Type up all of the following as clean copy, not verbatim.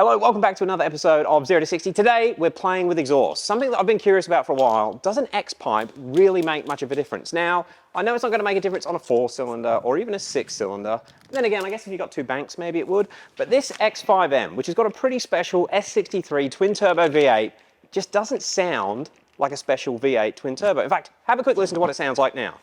Hello, welcome back to another episode of 0 to 60. Today, we're playing with exhaust. Something that I've been curious about for a while. Does an X-pipe really make much of a difference? Now, I know it's not going to make a difference on a 4-cylinder or even a 6-cylinder. But then again, I guess if you've got two banks, maybe it would. But this X5M, which has got a pretty special S63 twin-turbo V8, just doesn't sound like a special V8 twin-turbo. In fact, have a quick listen to what it sounds like now.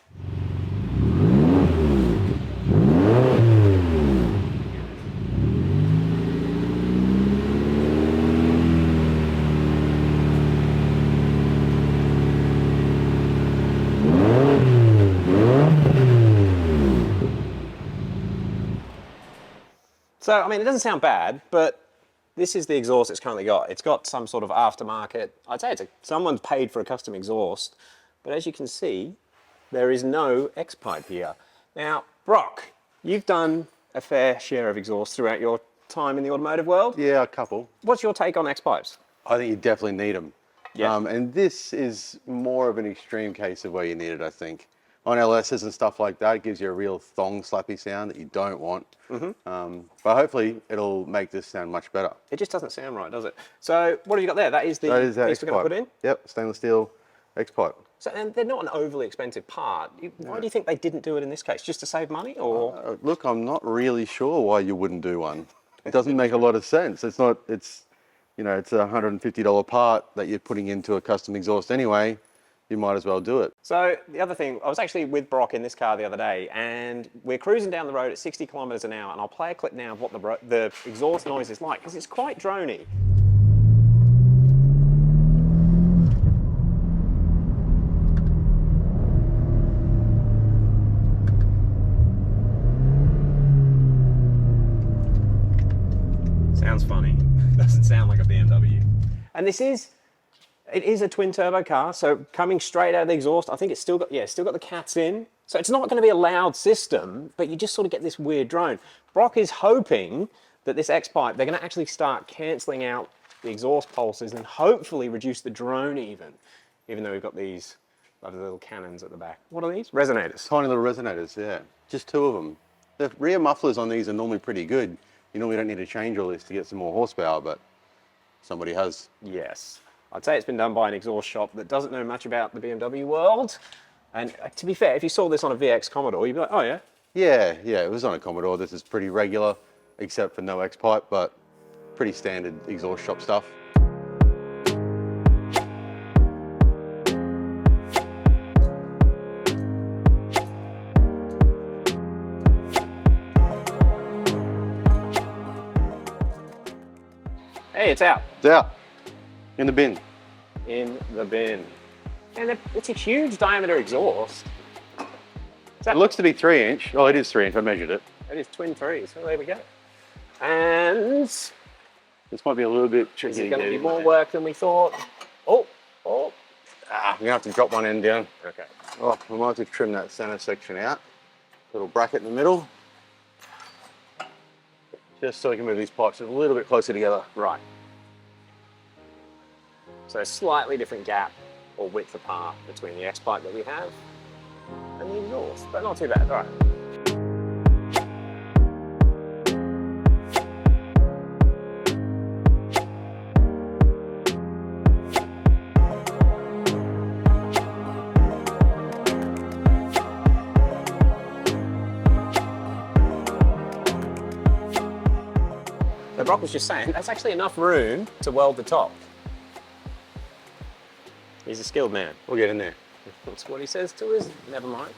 So, I mean, it doesn't sound bad, but this is the exhaust it's currently got. It's got some sort of aftermarket, I'd say someone's paid for a custom exhaust, but as you can see, there is no X-pipe here. Now, Brock, you've done a fair share of exhaust throughout your time in the automotive world. Yeah, a couple. What's your take on X-pipes? I think you definitely need them. Yeah. And this is more of an extreme case of where you need it, I think. On LSs and stuff like that, it gives you a real thong slappy sound that you don't want. But hopefully it'll make this sound much better. It just doesn't sound right, does it? So what have you got there? That is the That is that piece we're going to put in? Yep, stainless steel X-pipe. So and they're not an overly expensive part. Why do you think they didn't do it in this case? Just to save money, or? Look, I'm not really sure why you wouldn't do one. It doesn't make a lot of sense. It's a $150 part that you're putting into a custom exhaust anyway. You might as well do it. So the other thing, I was actually with Brock in this car the other day, and we're cruising down the road at 60 kilometers an hour, and I'll play a clip now of what the exhaust noise is like, because it's quite drony. Sounds funny. Doesn't sound like a BMW. And it is a twin turbo car, so coming straight out of the exhaust, I think it's still got the cats in. So it's not going to be a loud system, but you just sort of get this weird drone. Brock is hoping that this X-pipe, they're going to actually start cancelling out the exhaust pulses and hopefully reduce the drone even though we've got these lovely little cannons at the back. What are these? Resonators. Tiny little resonators, yeah. Just two of them. The rear mufflers on these are normally pretty good. You normally don't need to change all this to get some more horsepower, but somebody has. Yes. I'd say it's been done by an exhaust shop that doesn't know much about the BMW world. And to be fair, if you saw this on a VX Commodore, you'd be like, oh yeah? Yeah, it was on a Commodore. This is pretty regular, except for no X-pipe, but pretty standard exhaust shop stuff. Hey, it's out. It's out. In the bin. In the bin. And it's a huge diameter exhaust. It looks to be 3-inch. Oh, it is 3-inch. I measured it. It is twin threes. So there we go. And this might be a little bit tricky. Is it going to be more work than we thought? Oh. We're going to have to drop one end down. Okay. Oh, we might have to trim that center section out. Little bracket in the middle. Just so we can move these pipes a little bit closer together. Right. So a slightly different gap or width apart between the X-pipe that we have and the exhaust, but not too bad, all right. So Brock was just saying, that's actually enough room to weld the top. He's a skilled man. We'll get in there. That's what he says to us. Never mind.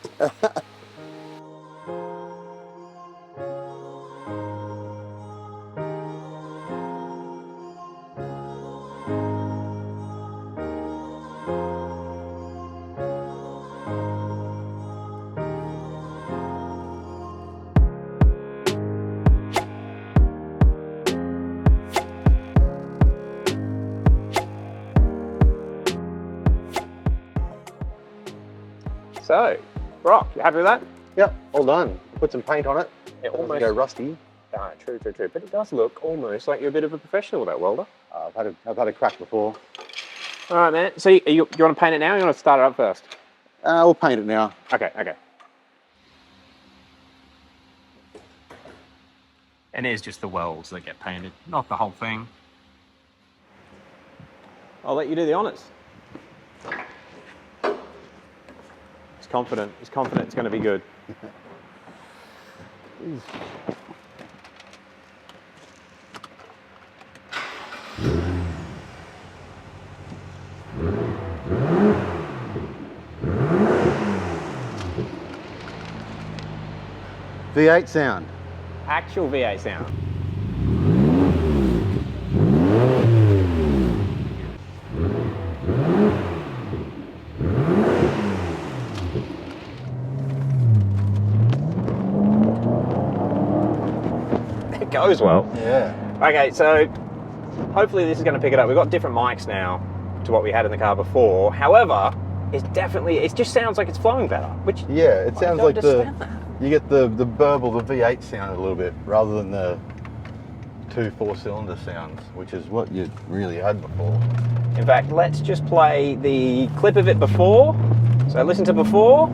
So, Brock, you happy with that? Yep, all done. Put some paint on it. It almost go rusty. True. But it does look almost like you're a bit of a professional, that welder. I've had a crack before. All right, man. So you want to paint it now or you want to start it up first? We'll paint it now. Okay. And there's just the welds that get painted, not the whole thing. I'll let you do the honours. He's confident. He's confident it's going to be good. V8 sound. Actual V8 sound. It goes well. Yeah. Okay, so hopefully this is going to pick it up. We've got different mics now to what we had in the car before. However, it just sounds like it's flowing better. Which Yeah, it sounds like that. you get the burble, the V8 sound a little bit, rather than the 2 4-cylinder sounds, which is what you really had before. In fact, let's just play the clip of it before. So listen to before.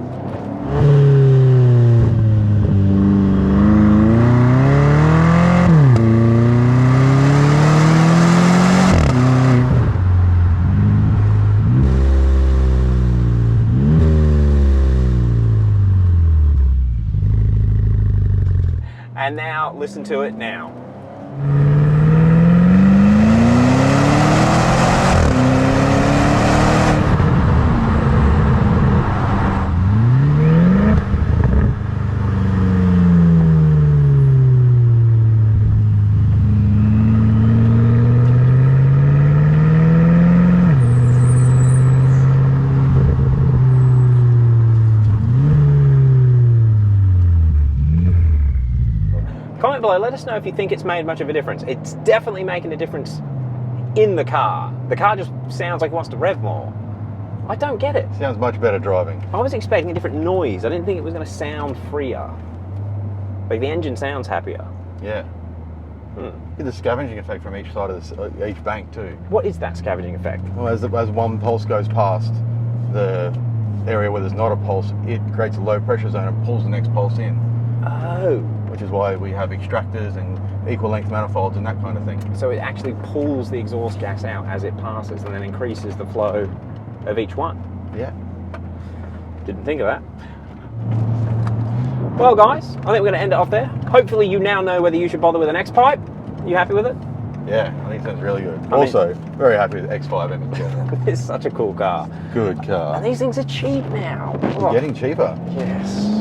And now listen to it now. Comment below, let us know if you think it's made much of a difference. It's definitely making a difference in the car. The car just sounds like it wants to rev more. I don't get it. Sounds much better driving. I was expecting a different noise. I didn't think it was going to sound freer. Like the engine sounds happier. Yeah. Get the scavenging effect from each side of each bank too. What is that scavenging effect? Well, as one pulse goes past the area where there's not a pulse, it creates a low pressure zone and pulls the next pulse in. Oh. Which is why we have extractors and equal length manifolds and that kind of thing. So it actually pulls the exhaust gas out as it passes and then increases the flow of each one. Yeah. Didn't think of that. Well guys, I think we're going to end it off there. Hopefully you now know whether you should bother with an X-Pipe. You happy with it? Yeah, I think it sounds really good. Also, very happy with X5 in general. It's such a cool car. Good car. And these things are cheap now. Oh. Getting cheaper. Yes.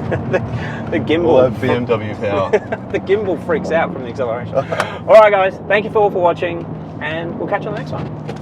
the gimbal. All that BMW power. The gimbal freaks out from the acceleration. All right, guys. Thank you all for watching, and we'll catch you on the next one.